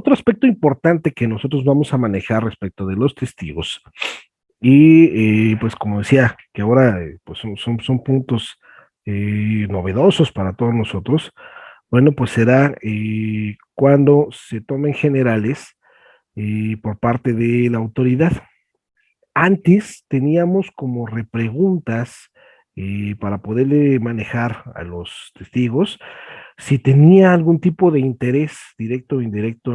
Otro aspecto importante que nosotros vamos a manejar respecto de los testigos, y pues como decía, que ahora pues son puntos novedosos para todos nosotros, bueno, pues será cuando se tomen generales por parte de la autoridad. Antes teníamos como repreguntas para poderle manejar a los testigos si tenía algún tipo de interés directo o indirecto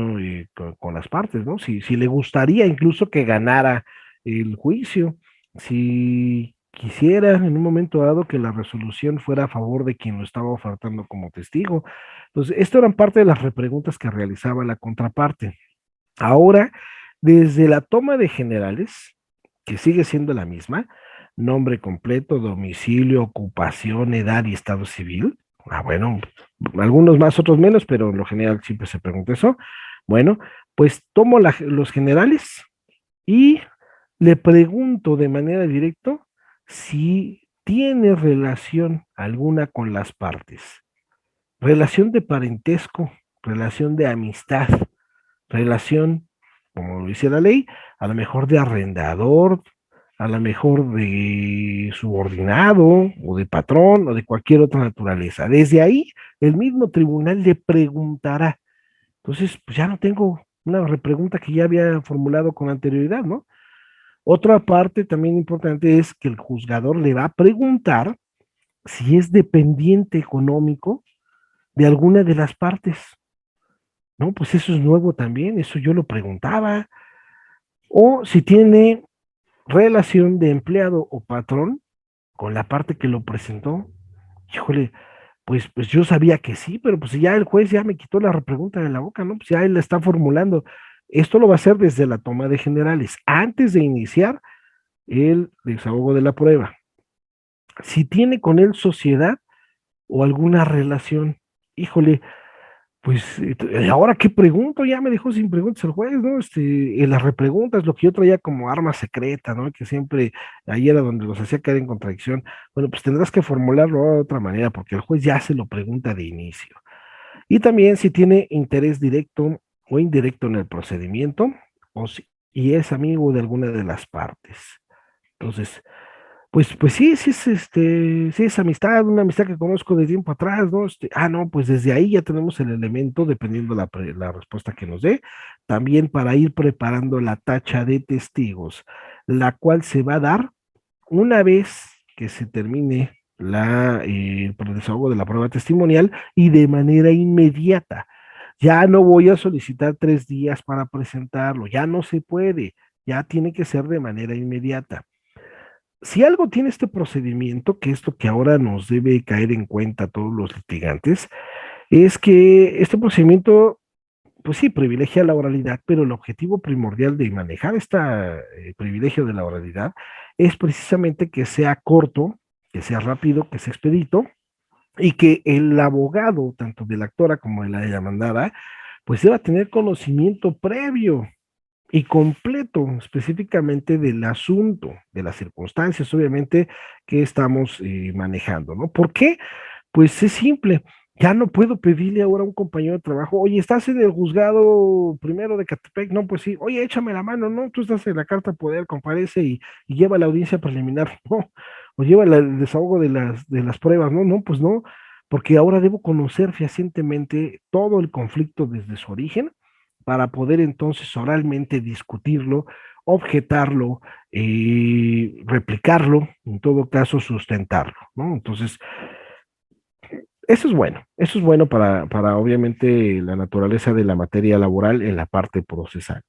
con las partes, ¿no? Si le gustaría incluso que ganara el juicio, si quisiera en un momento dado que la resolución fuera a favor de quien lo estaba ofertando como testigo. Entonces, esto eran parte de las repreguntas que realizaba la contraparte. Ahora, desde la toma de generales, que sigue siendo la misma, nombre completo, domicilio, ocupación, edad y estado civil. Bueno, algunos más, otros menos, pero en lo general siempre se pregunta eso. Bueno, pues tomo los generales y le pregunto de manera directa si tiene relación alguna con las partes. Relación de parentesco, relación de amistad, relación, como lo dice la ley, a lo mejor de arrendador, a lo mejor de subordinado o de patrón o de cualquier otra naturaleza. Desde ahí, el mismo tribunal le preguntará. Entonces, pues ya no tengo una repregunta que ya había formulado con anterioridad, ¿no? Otra parte también importante es que el juzgador le va a preguntar si es dependiente económico de alguna de las partes. No, pues eso es nuevo también, eso yo lo preguntaba. O si tiene relación de empleado o patrón con la parte que lo presentó. Híjole, pues yo sabía que sí, pero pues ya el juez ya me quitó la repregunta de la boca, ¿no? Pues ya él la está formulando. Esto lo va a hacer desde la toma de generales, antes de iniciar el desahogo de la prueba. Si tiene con él sociedad o alguna relación, híjole, pues ahora qué pregunto, ya me dejó sin preguntas el juez, ¿no? En las repreguntas, lo que yo traía como arma secreta, ¿no? Que siempre ahí era donde los hacía caer en contradicción. Bueno, pues tendrás que formularlo de otra manera, porque el juez ya se lo pregunta de inicio. Y también si tiene interés directo o indirecto en el procedimiento, o si, y es amigo de alguna de las partes. Entonces, pues sí, sí es amistad, una amistad que conozco de tiempo atrás, ¿no? No, pues desde ahí ya tenemos el elemento, dependiendo la respuesta que nos dé, también para ir preparando la tacha de testigos, la cual se va a dar una vez que se termine el desahogo de la prueba testimonial y de manera inmediata. Ya no voy a solicitar 3 días para presentarlo, ya no se puede, ya tiene que ser de manera inmediata. Si algo tiene este procedimiento, que es lo que ahora nos debe caer en cuenta a todos los litigantes, es que este procedimiento, pues sí, privilegia la oralidad, pero el objetivo primordial de manejar este privilegio de la oralidad es precisamente que sea corto, que sea rápido, que sea expedito, y que el abogado, tanto de la actora como de la demandada, pues deba tener conocimiento previo y completo específicamente del asunto, de las circunstancias, obviamente, que estamos manejando, ¿no? ¿Por qué? Pues es simple. Ya no puedo pedirle ahora a un compañero de trabajo, oye, ¿estás en el juzgado primero de Catepec? No, pues sí, oye, échame la mano, no, tú estás en la carta de poder, comparece y lleva la audiencia preliminar, no, o lleva el desahogo de las pruebas, no, no, pues no, porque ahora debo conocer fehacientemente todo el conflicto desde su origen para poder entonces oralmente discutirlo, objetarlo, replicarlo, en todo caso sustentarlo, ¿no? Entonces, eso es bueno para obviamente la naturaleza de la materia laboral en la parte procesal.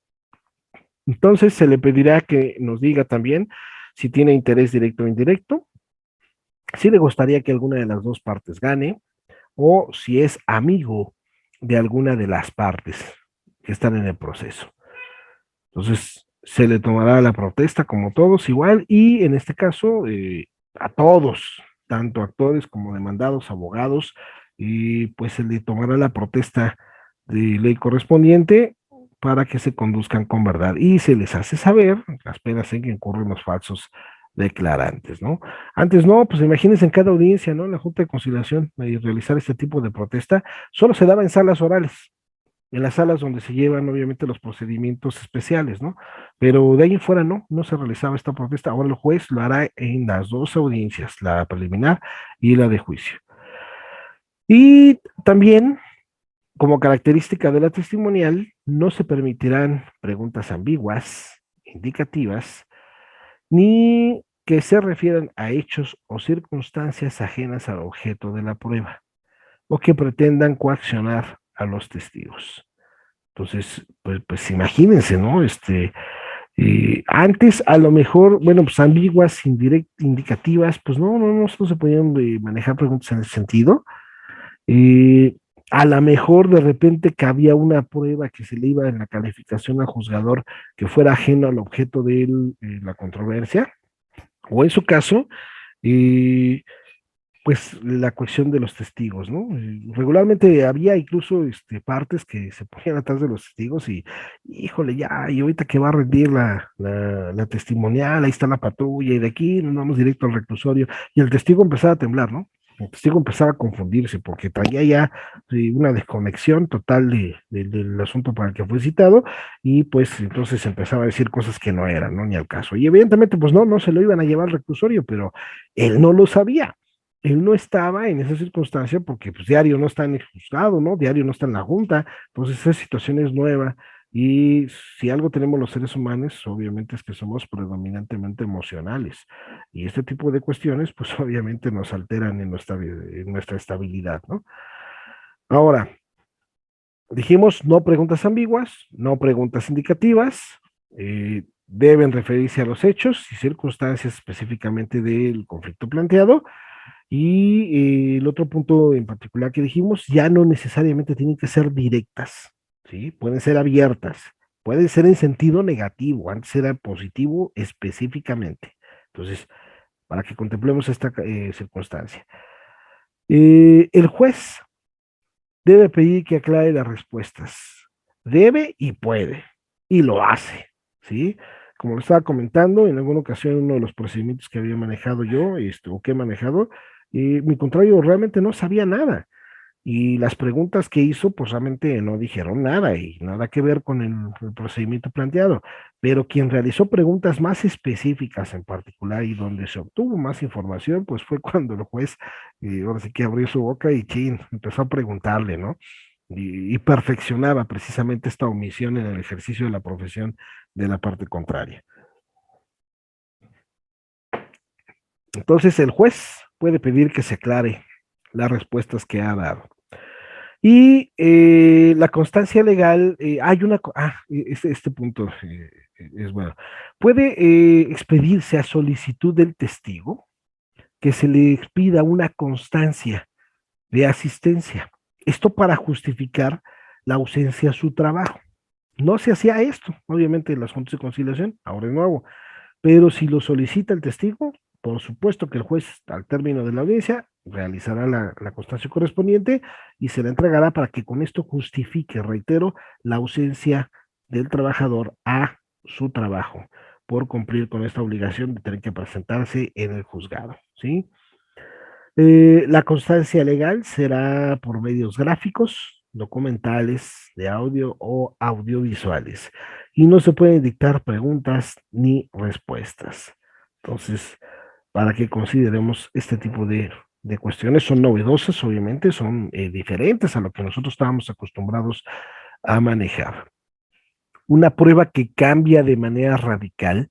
Entonces, se le pedirá que nos diga también si tiene interés directo o indirecto, si le gustaría que alguna de las dos partes gane, o si es amigo de alguna de las partes que están en el proceso. Entonces, se le tomará la protesta como todos igual y en este caso a todos, tanto actores como demandados, abogados, y pues se le tomará la protesta de ley correspondiente para que se conduzcan con verdad y se les hace saber las penas en que incurren los falsos declarantes, ¿no? Antes no, pues imagínense en cada audiencia, ¿no? En la Junta de Conciliación realizar este tipo de protesta, solo se daba en salas orales. en las salas donde se llevan obviamente los procedimientos especiales, ¿no? Pero de ahí en fuera no se realizaba esta protesta. Ahora el juez lo hará en las dos audiencias, la preliminar y la de juicio. Y también, como característica de la testimonial, no se permitirán preguntas ambiguas, indicativas, ni que se refieran a hechos o circunstancias ajenas al objeto de la prueba, o que pretendan coaccionar a los testigos. Entonces, pues imagínense, ¿no? Antes a lo mejor, bueno, pues ambiguas, indicativas, pues no se podían manejar preguntas en ese sentido. Eh, a lo mejor de repente cabía una prueba que se le iba en la calificación al juzgador que fuera ajeno al objeto de la controversia, o en su caso, eh, pues la cuestión de los testigos, ¿no? Regularmente había incluso partes que se ponían atrás de los testigos y, híjole, ya, y ahorita que va a rendir la testimonial, ahí está la patrulla, y de aquí nos vamos directo al reclusorio, y el testigo empezaba a temblar, ¿no? El testigo empezaba a confundirse porque traía ya una desconexión total del asunto para el que fue citado, y pues entonces empezaba a decir cosas que no eran, ¿no? Ni al caso. Y evidentemente, pues no se lo iban a llevar al reclusorio, pero él no lo sabía. Él no estaba en esa circunstancia porque pues diario no está en el juzgado, ¿no? Diario no está en la junta, entonces esa situación es nueva y si algo tenemos los seres humanos, obviamente es que somos predominantemente emocionales y este tipo de cuestiones pues obviamente nos alteran en nuestra estabilidad, ¿no? Ahora, dijimos no preguntas ambiguas, no preguntas indicativas, deben referirse a los hechos y circunstancias específicamente del conflicto planteado. Y el otro punto en particular que dijimos, ya no necesariamente tienen que ser directas, ¿sí? Pueden ser abiertas, pueden ser en sentido negativo, antes era positivo específicamente. Entonces, para que contemplemos esta circunstancia. El juez debe pedir que aclare las respuestas. Debe y puede, y lo hace, ¿sí? Como lo estaba comentando, en alguna ocasión uno de los procedimientos que había manejado yo, o que he manejado, mi contrario realmente no sabía nada. Y las preguntas que hizo, pues realmente no dijeron nada y nada que ver con el procedimiento planteado. Pero quien realizó preguntas más específicas en particular y donde se obtuvo más información, pues fue cuando el juez, ahora sí que abrió su boca y chin, empezó a preguntarle, ¿no? Y perfeccionaba precisamente esta omisión en el ejercicio de la profesión de la parte contraria. Entonces, el juez puede pedir que se aclare las respuestas que ha dado. Y la constancia legal, hay una, este punto es bueno. Puede expedirse a solicitud del testigo que se le expida una constancia de asistencia. Esto para justificar la ausencia a su trabajo. No se hacía esto, obviamente, en las juntas de conciliación, ahora es nuevo, pero si lo solicita el testigo, por supuesto que el juez, al término de la audiencia, realizará la constancia correspondiente y se la entregará para que con esto justifique, reitero, la ausencia del trabajador a su trabajo por cumplir con esta obligación de tener que presentarse en el juzgado, ¿sí? La constancia legal será por medios gráficos, documentales, de audio o audiovisuales, y no se pueden dictar preguntas ni respuestas. Entonces, para que consideremos este tipo de cuestiones, son novedosas, obviamente, son diferentes a lo que nosotros estábamos acostumbrados a manejar. Una prueba que cambia de manera radical,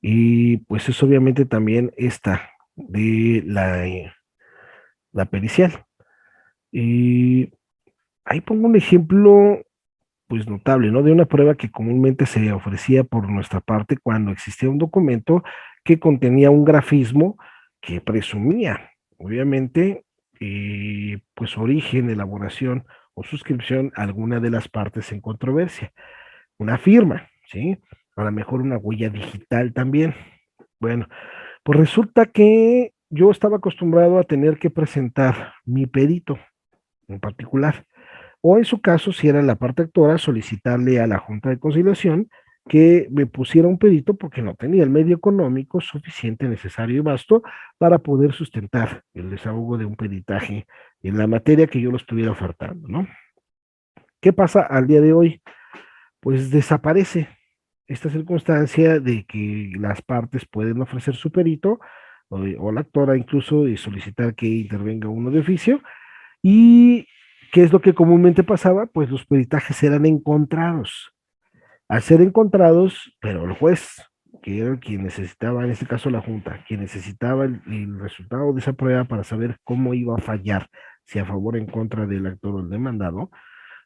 y pues es obviamente también esta de la pericial. Y ahí pongo un ejemplo, pues notable, ¿no? De una prueba que comúnmente se ofrecía por nuestra parte cuando existía un documento que contenía un grafismo que presumía, obviamente, pues origen, elaboración o suscripción a alguna de las partes en controversia. Una firma, ¿sí? A lo mejor una huella digital también. Bueno, pues resulta que yo estaba acostumbrado a tener que presentar mi perito en particular, o en su caso, si era la parte actora, solicitarle a la Junta de Conciliación que me pusiera un perito porque no tenía el medio económico suficiente, necesario y vasto para poder sustentar el desahogo de un peritaje en la materia que yo lo estuviera ofertando, ¿no? ¿Qué pasa al día de hoy? Pues desaparece esta circunstancia de que las partes pueden ofrecer su perito o la actora incluso y solicitar que intervenga uno de oficio. ¿Y qué es lo que comúnmente pasaba? Pues los peritajes eran encontrados. Al ser encontrados, pero el juez, que era quien necesitaba, en este caso la Junta, quien necesitaba el resultado de esa prueba para saber cómo iba a fallar, si a favor o en contra del actor o el demandado,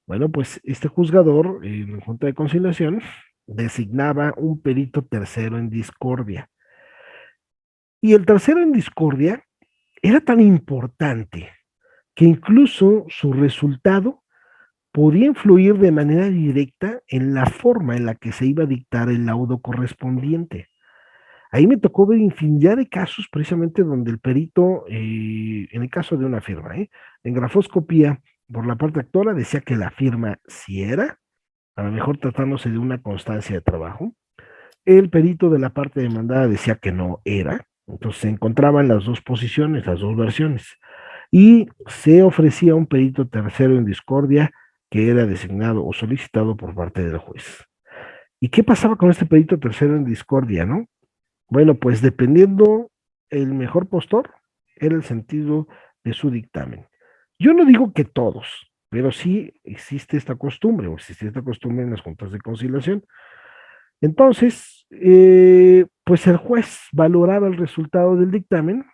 bueno, pues este juzgador en la Junta de Conciliación designaba un perito tercero en discordia. Y el tercero en discordia era tan importante que incluso su resultado podía influir de manera directa en la forma en la que se iba a dictar el laudo correspondiente. Ahí me tocó ver infinidad de casos precisamente donde el perito, en el caso de una firma, en grafoscopía, por la parte actora decía que la firma sí era, a lo mejor tratándose de una constancia de trabajo. El perito de la parte demandada decía que no era, entonces se encontraban las dos posiciones, las dos versiones, y se ofrecía un perito tercero en discordia que era designado o solicitado por parte del juez. ¿Y qué pasaba con este perito tercero en discordia, no? Bueno, pues dependiendo el mejor postor, era el sentido de su dictamen. Yo no digo que todos, pero sí existe esta costumbre, o existe esta costumbre en las juntas de conciliación. Entonces, pues el juez valoraba el resultado del dictamen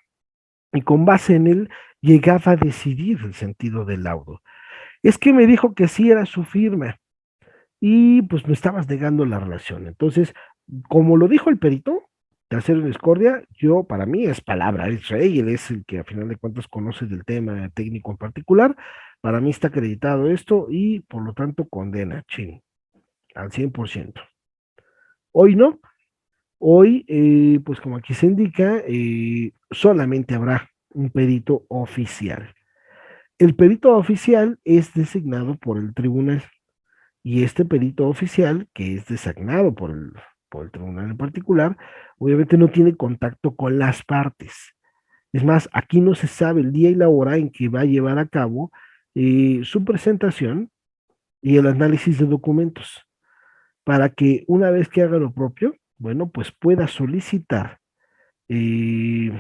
y con base en él llegaba a decidir el sentido del laudo. Es que me dijo que sí era su firma y pues me estabas negando la relación. Entonces, como lo dijo el perito, tercero en discordia, yo para mí es palabra, es rey, él es el que a final de cuentas conoce del tema técnico en particular, para mí está acreditado esto y por lo tanto condena, chin, al 100%. Hoy no, hoy pues como aquí se indica, solamente habrá un perito oficial. El perito oficial es designado por el tribunal. Y este perito oficial, que es designado por el tribunal en particular, obviamente no tiene contacto con las partes. Es más, aquí no se sabe el día y la hora en que va a llevar a cabo su presentación y el análisis de documentos, para que una vez que haga lo propio, bueno, pues pueda solicitar, eh,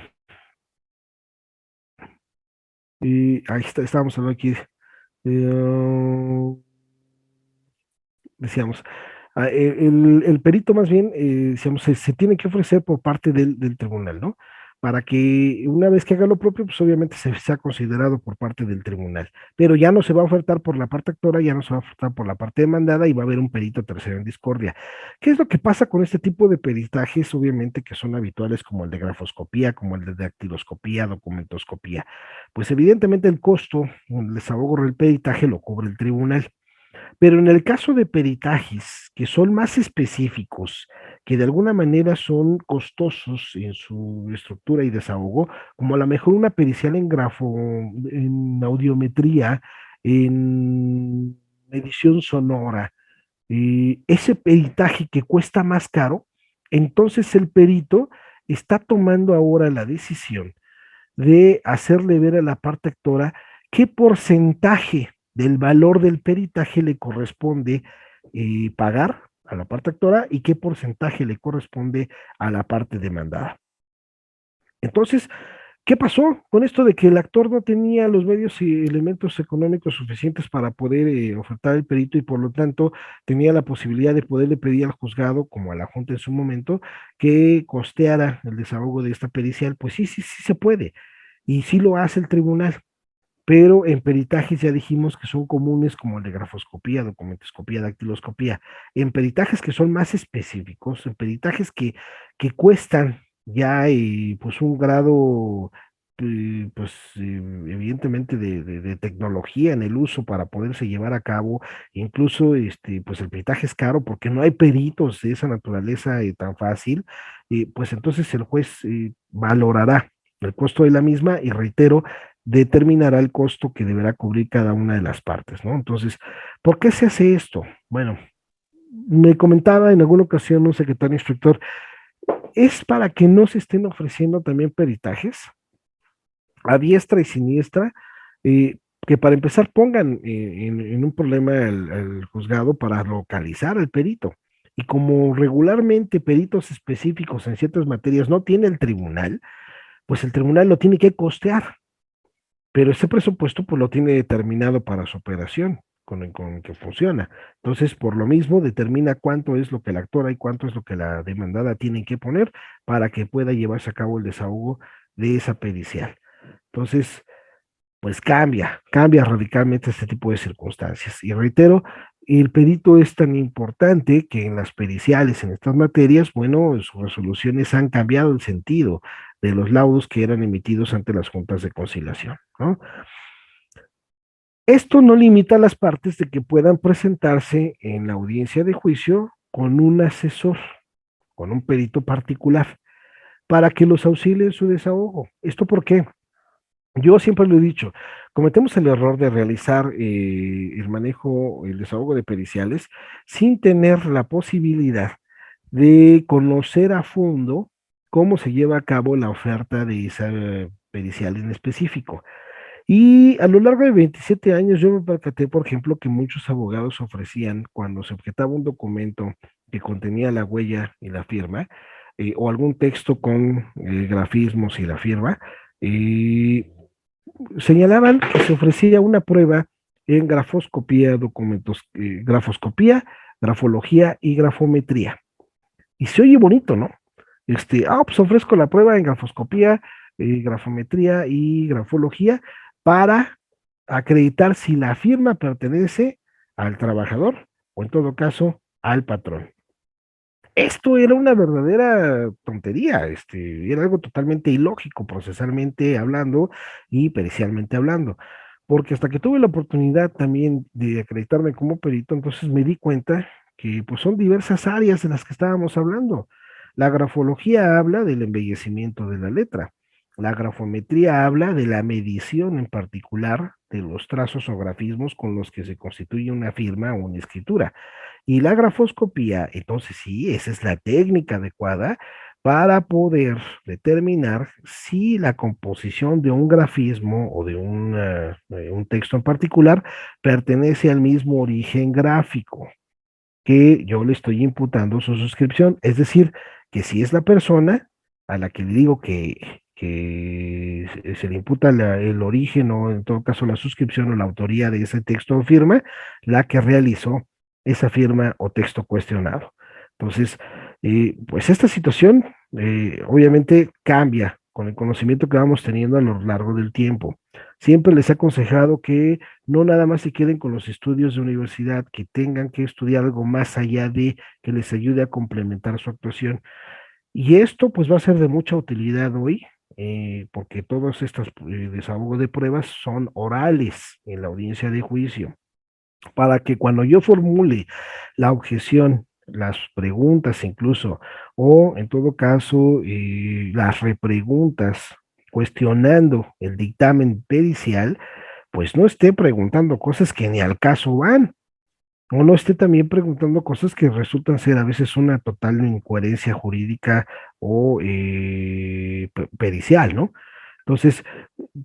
ahí está, estábamos hablando aquí, eh, decíamos, el perito más bien, decíamos, se tiene que ofrecer por parte del tribunal, ¿no? Para que una vez que haga lo propio, pues obviamente se sea considerado por parte del tribunal, pero ya no se va a ofertar por la parte actora, ya no se va a ofertar por la parte demandada y va a haber un perito tercero en discordia. ¿Qué es lo que pasa con este tipo de peritajes, obviamente, que son habituales como el de grafoscopía, como el de dactiloscopía, documentoscopía? Pues evidentemente el costo, el desahogo del peritaje lo cubre el tribunal. Pero en el caso de peritajes que son más específicos, que de alguna manera son costosos en su estructura y desahogo, como a lo mejor una pericial en grafo, en audiometría, en edición sonora, ese peritaje que cuesta más caro, entonces el perito está tomando ahora la decisión de hacerle ver a la parte actora qué porcentaje del valor del peritaje le corresponde pagar a la parte actora y qué porcentaje le corresponde a la parte demandada. Entonces, ¿qué pasó con esto de que el actor no tenía los medios y elementos económicos suficientes para poder ofertar el perito y por lo tanto tenía la posibilidad de poderle pedir al juzgado, como a la Junta en su momento, que costeara el desahogo de esta pericial? Pues sí, sí, sí se puede y sí lo hace el tribunal, pero en peritajes ya dijimos que son comunes como el de grafoscopía, documentoscopía, dactiloscopía. En peritajes que son más específicos, en peritajes que cuestan ya pues un grado, pues evidentemente de tecnología en el uso para poderse llevar a cabo, incluso pues el peritaje es caro porque no hay peritos de esa naturaleza tan fácil, pues entonces el juez valorará el costo de la misma y reitero, determinará el costo que deberá cubrir cada una de las partes, ¿no? Entonces, ¿por qué se hace esto? Bueno, me comentaba en alguna ocasión un secretario instructor, es para que no se estén ofreciendo también peritajes a diestra y siniestra, que para empezar pongan en un problema el juzgado para localizar al perito. Y como regularmente peritos específicos en ciertas materias no tiene el tribunal, pues el tribunal lo tiene que costear, pero ese presupuesto pues lo tiene determinado para su operación, con que funciona. Entonces, por lo mismo, determina cuánto es lo que la actora y cuánto es lo que la demandada tienen que poner para que pueda llevarse a cabo el desahogo de esa pericial. Entonces, pues cambia radicalmente este tipo de circunstancias. Y reitero, el perito es tan importante que en las periciales, en estas materias, bueno, sus resoluciones han cambiado el sentido de los laudos que eran emitidos ante las juntas de conciliación, ¿no? Esto no limita a las partes de que puedan presentarse en la audiencia de juicio con un asesor, con un perito particular, para que los auxilie en su desahogo. ¿Esto por qué? Yo siempre lo he dicho, cometemos el error de realizar el manejo, el desahogo de periciales sin tener la posibilidad de conocer a fondo cómo se lleva a cabo la oferta de esa pericial en específico. Y a lo largo de 27 años yo me percaté, por ejemplo, que muchos abogados ofrecían, cuando se objetaba un documento que contenía la huella y la firma, o algún texto con grafismos y la firma, eh, señalaban que se ofrecía una prueba en grafoscopía, documentos, grafoscopía, grafología y grafometría. Y se oye bonito, ¿no? Pues ofrezco la prueba en grafoscopía, grafometría y grafología para acreditar si la firma pertenece al trabajador o en todo caso al patrón. Esto era una verdadera tontería, era algo totalmente ilógico procesalmente hablando y pericialmente hablando, porque hasta que tuve la oportunidad también de acreditarme como perito, entonces me di cuenta que pues son diversas áreas de las que estábamos hablando. La grafología habla del embellecimiento de la letra, la grafometría habla de la medición en particular de los trazos o grafismos con los que se constituye una firma o una escritura. Y la grafoscopía, entonces sí, esa es la técnica adecuada para poder determinar si la composición de un grafismo o de un texto en particular pertenece al mismo origen gráfico que yo le estoy imputando su suscripción. Es decir, que si es la persona a la que le digo que se le imputa el origen o en todo caso la suscripción o la autoría de ese texto o firma, la que realizó esa firma o texto cuestionado. Entonces, pues esta situación obviamente cambia con el conocimiento que vamos teniendo a lo largo del tiempo. Siempre les he aconsejado que no nada más se queden con los estudios de universidad, que tengan que estudiar algo más allá de que les ayude a complementar su actuación. Y esto pues va a ser de mucha utilidad hoy, porque todos estos desahogos de pruebas son orales en la audiencia de juicio, para que cuando yo formule la objeción, las preguntas incluso, o en todo caso las repreguntas cuestionando el dictamen pericial, pues no esté preguntando cosas que ni al caso van, o no esté también preguntando cosas que resultan ser a veces una total incoherencia jurídica o pericial, ¿no? Entonces,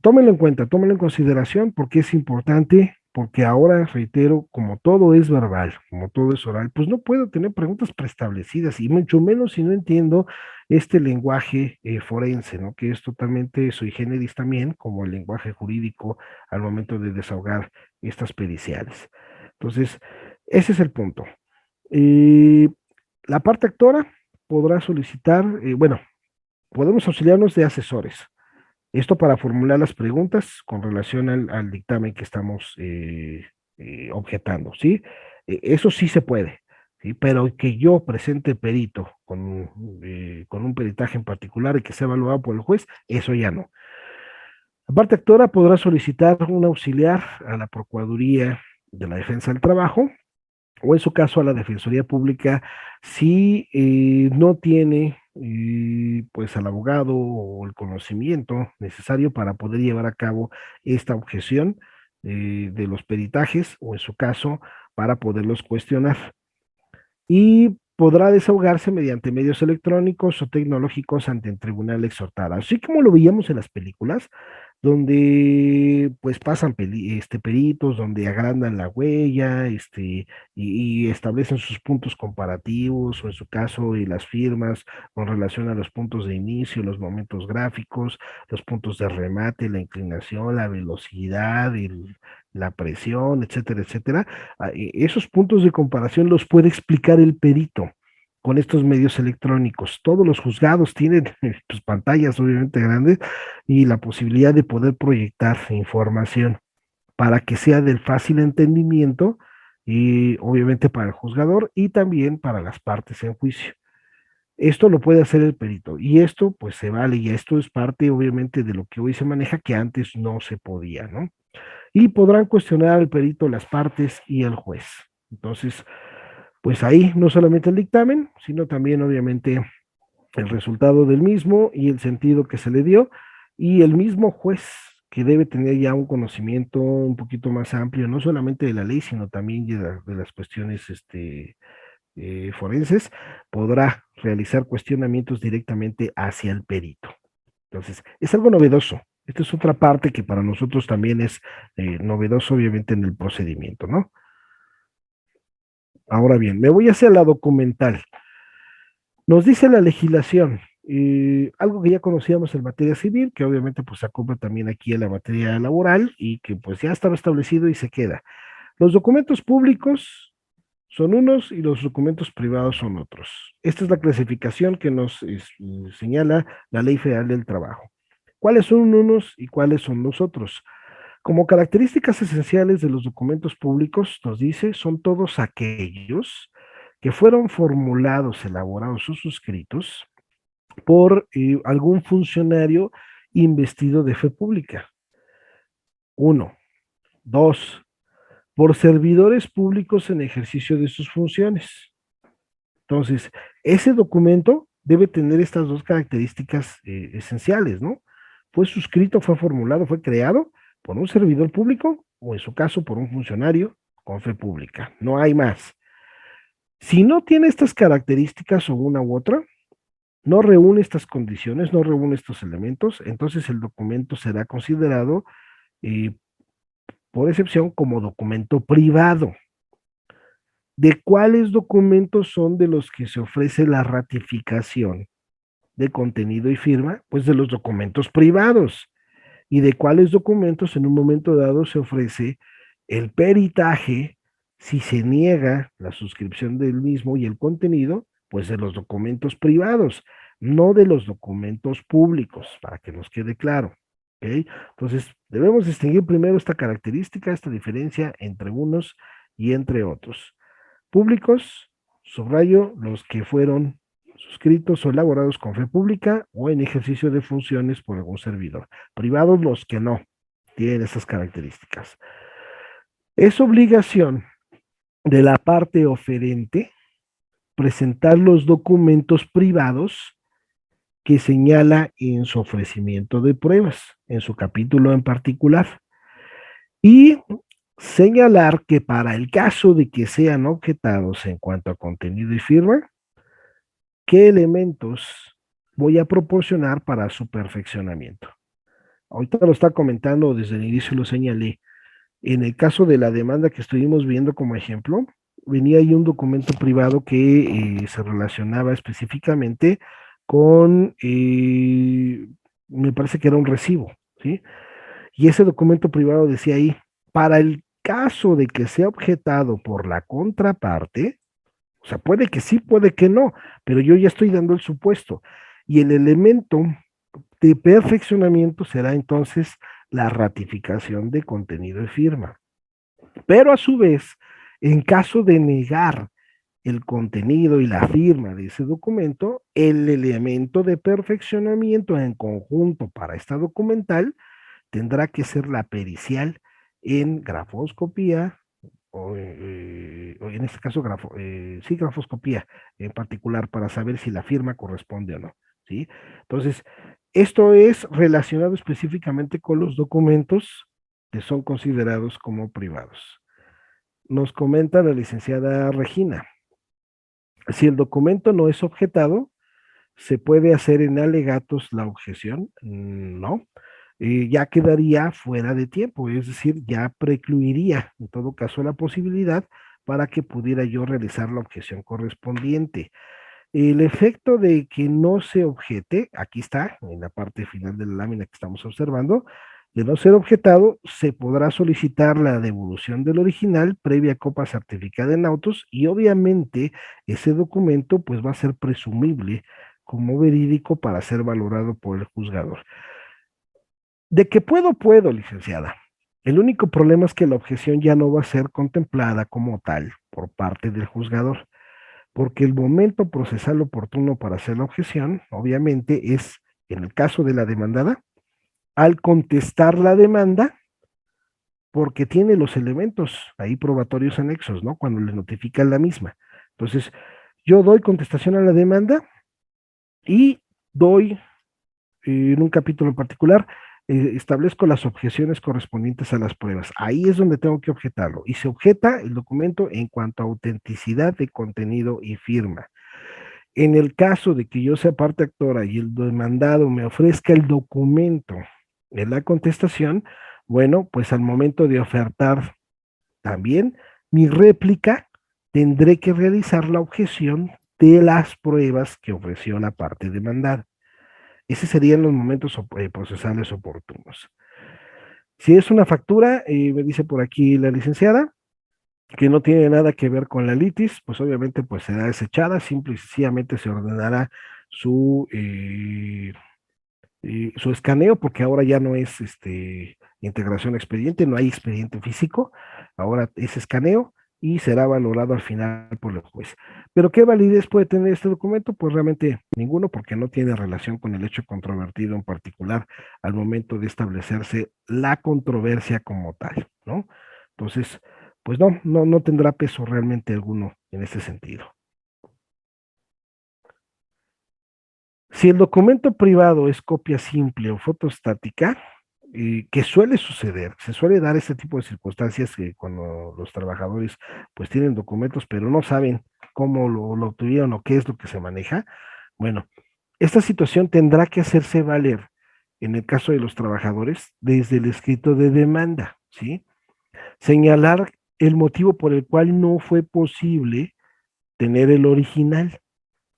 tómenlo en cuenta, tómenlo en consideración porque es importante, porque ahora, reitero, como todo es verbal, como todo es oral, pues no puedo tener preguntas preestablecidas y mucho menos si no entiendo este lenguaje forense, ¿no? Que es totalmente sui generis también, como el lenguaje jurídico al momento de desahogar estas periciales. Entonces, ese es el punto. Eh, la parte actora podrá solicitar, bueno, podemos auxiliarnos de asesores. Esto para formular las preguntas con relación al dictamen que estamos objetando, ¿sí? Eso sí se puede, ¿sí? Pero que yo presente perito con un peritaje en particular y que sea evaluado por el juez, eso ya no. La parte actora podrá solicitar un auxiliar a la Procuraduría de la Defensa del Trabajo o en su caso a la Defensoría Pública si no tiene pues al abogado o el conocimiento necesario para poder llevar a cabo esta objeción de los peritajes o en su caso para poderlos cuestionar y podrá desahogarse mediante medios electrónicos o tecnológicos ante el tribunal exhortada. Así como lo veíamos en las películas, donde pues pasan peritos, donde agrandan la huella, y establecen sus puntos comparativos, o en su caso, y las firmas con relación a los puntos de inicio, los momentos gráficos, los puntos de remate, la inclinación, la velocidad, la presión, etcétera, etcétera. Esos puntos de comparación los puede explicar el perito con estos medios electrónicos. Todos los juzgados tienen pues, pantallas obviamente grandes y la posibilidad de poder proyectar información para que sea del fácil entendimiento y obviamente para el juzgador y también para las partes en juicio. Esto lo puede hacer el perito y esto pues se vale y esto es parte obviamente de lo que hoy se maneja que antes no se podía, ¿no? Y podrán cuestionar al perito las partes y el juez. Entonces, pues ahí no solamente el dictamen, sino también obviamente el resultado del mismo y el sentido que se le dio, y el mismo juez que debe tener ya un conocimiento un poquito más amplio, no solamente de la ley, sino también de las cuestiones forenses, podrá realizar cuestionamientos directamente hacia el perito. Entonces, es algo novedoso. Esta es otra parte que para nosotros también es novedoso, obviamente, en el procedimiento, ¿no? Ahora bien, me voy hacia la documental. Nos dice la legislación, algo que ya conocíamos en materia civil, que obviamente pues se acopla también aquí en la materia laboral y que pues ya estaba establecido y se queda. Los documentos públicos son unos y los documentos privados son otros. Esta es la clasificación que nos señala la Ley Federal del Trabajo. ¿Cuáles son unos y cuáles son los otros? Como características esenciales de los documentos públicos, nos dice, son todos aquellos que fueron formulados, elaborados o suscritos por algún funcionario investido de fe pública. Uno. Dos, por servidores públicos en ejercicio de sus funciones. Entonces, ese documento debe tener estas dos características esenciales, ¿no? Fue suscrito, fue formulado, fue creado por un servidor público o en su caso por un funcionario con fe pública. No hay más. Si no tiene estas características o una u otra, no reúne estas condiciones, no reúne estos elementos, entonces el documento será considerado eh, por excepción como documento privado. ¿De cuáles documentos son de los que se ofrece la ratificación de contenido y firma? Pues de los documentos privados. ¿Y de cuáles documentos en un momento dado se ofrece el peritaje si se niega la suscripción del mismo y el contenido? Pues de los documentos privados, no de los documentos públicos, para que nos quede claro. ¿Okay? Entonces, debemos distinguir primero esta característica, esta diferencia entre unos y entre otros. Públicos, subrayo, los que fueron suscritos o elaborados con fe pública o en ejercicio de funciones por algún servidor. Privados, los que no tienen esas características. Es obligación de la parte oferente presentar los documentos privados que señala en su ofrecimiento de pruebas, en su capítulo en particular. Y señalar que para el caso de que sean objetados en cuanto a contenido y firma, qué elementos voy a proporcionar para su perfeccionamiento. Ahorita lo está comentando, desde el inicio lo señalé. En el caso de la demanda que estuvimos viendo como ejemplo, venía ahí un documento privado que se relacionaba específicamente con, me parece que era un recibo, ¿sí? Y ese documento privado decía ahí, para el caso de que sea objetado por la contraparte, o sea, puede que sí, puede que no, pero yo ya estoy dando el supuesto. Y el elemento de perfeccionamiento será entonces la ratificación de contenido y firma. Pero a su vez, en caso de negar el contenido y la firma de ese documento, el elemento de perfeccionamiento en conjunto para esta documental tendrá que ser la pericial en grafoscopía, o en este caso, sí, grafoscopía en particular, para saber si la firma corresponde o no, ¿sí? Entonces, esto es relacionado específicamente con los documentos que son considerados como privados. Nos comenta la licenciada Regina, si el documento no es objetado, ¿se puede hacer en alegatos la objeción? No. ya quedaría fuera de tiempo, es decir, ya precluiría en todo caso la posibilidad para que pudiera yo realizar la objeción correspondiente. El efecto de que no se objete, aquí está, en la parte final de la lámina que estamos observando, de no ser objetado, se podrá solicitar la devolución del original previa copia certificada en autos y obviamente ese documento pues va a ser presumible como verídico para ser valorado por el juzgador. De que puedo, licenciada. El único problema es que la objeción ya no va a ser contemplada como tal por parte del juzgador, porque el momento procesal oportuno para hacer la objeción, obviamente, es, en el caso de la demandada, al contestar la demanda, porque tiene los elementos ahí probatorios anexos, ¿no? Cuando le notifican la misma. Entonces, yo doy contestación a la demanda y doy en un capítulo en particular, establezco las objeciones correspondientes a las pruebas. Ahí es donde tengo que objetarlo. Y se objeta el documento en cuanto a autenticidad de contenido y firma. En el caso de que yo sea parte actora y el demandado me ofrezca el documento en la contestación, bueno, pues al momento de ofertar también mi réplica, tendré que realizar la objeción de las pruebas que ofreció la parte demandada. Esos serían los momentos procesales oportunos. Si es una factura, me dice por aquí la licenciada, que no tiene nada que ver con la litis, pues obviamente pues será desechada, simple y sencillamente se ordenará su escaneo, porque ahora ya no es integración expediente, no hay expediente físico, ahora es escaneo y será valorado al final por el juez. Pero ¿qué validez puede tener este documento? Pues realmente ninguno, porque no tiene relación con el hecho controvertido en particular al momento de establecerse la controversia como tal, ¿no? Entonces, pues no tendrá peso realmente alguno en ese sentido. Si el documento privado es copia simple o fotostática, que suele suceder, se suele dar este tipo de circunstancias que cuando los trabajadores pues tienen documentos pero no saben cómo lo obtuvieron o qué es lo que se maneja, bueno, esta situación tendrá que hacerse valer en el caso de los trabajadores desde el escrito de demanda, ¿sí? Señalar el motivo por el cual no fue posible tener el original.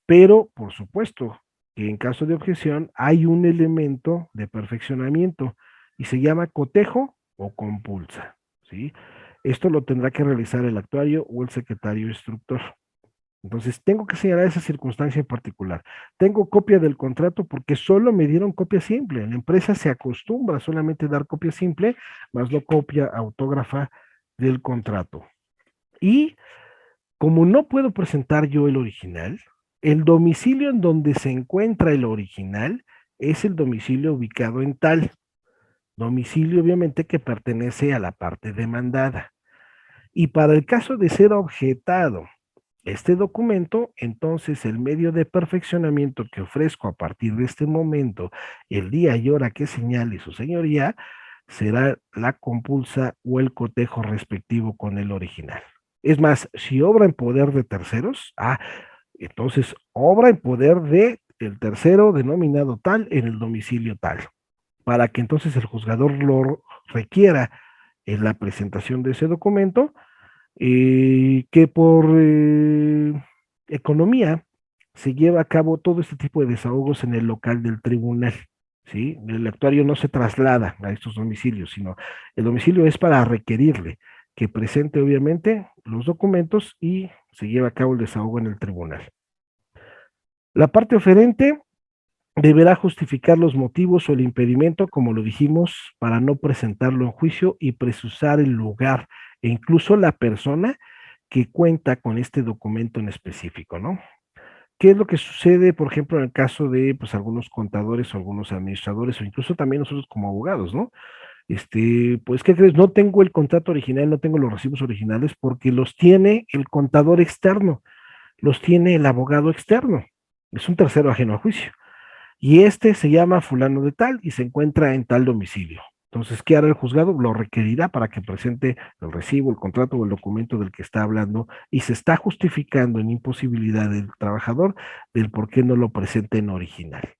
Pero, por supuesto, que en caso de objeción hay un elemento de perfeccionamiento y se llama cotejo o compulsa, ¿sí? Esto lo tendrá que realizar el actuario o el secretario instructor. Entonces, tengo que señalar esa circunstancia en particular. Tengo copia del contrato porque solo me dieron copia simple. La empresa se acostumbra solamente a dar copia simple, más no copia autógrafa del contrato. Y como no puedo presentar yo el original, el domicilio en donde se encuentra el original es el domicilio ubicado en tal. Domicilio obviamente que pertenece a la parte demandada. Y para el caso de ser objetado este documento, entonces el medio de perfeccionamiento que ofrezco a partir de este momento, el día y hora que señale su señoría, será la compulsa o el cotejo respectivo con el original. Es más, si obra en poder de terceros, entonces obra en poder de el tercero denominado tal en el domicilio tal, para que entonces el juzgador lo requiera en la presentación de ese documento, que por economía se lleva a cabo todo este tipo de desahogos en el local del tribunal, ¿sí? El actuario no se traslada a estos domicilios, sino el domicilio es para requerirle que presente obviamente los documentos y se lleva a cabo el desahogo en el tribunal. La parte oferente deberá justificar los motivos o el impedimento, como lo dijimos, para no presentarlo en juicio y presusar el lugar e incluso la persona que cuenta con este documento en específico, ¿no? ¿Qué es lo que sucede, por ejemplo, en el caso de pues, algunos contadores o algunos administradores o incluso también nosotros como abogados, ¿no? Pues, ¿qué crees? No tengo el contrato original, no tengo los recibos originales porque los tiene el contador externo, los tiene el abogado externo. Es un tercero ajeno a juicio. Y este se llama fulano de tal y se encuentra en tal domicilio. Entonces, ¿qué hará el juzgado? Lo requerirá para que presente el recibo, el contrato o el documento del que está hablando y se está justificando en imposibilidad del trabajador del por qué no lo presente en original.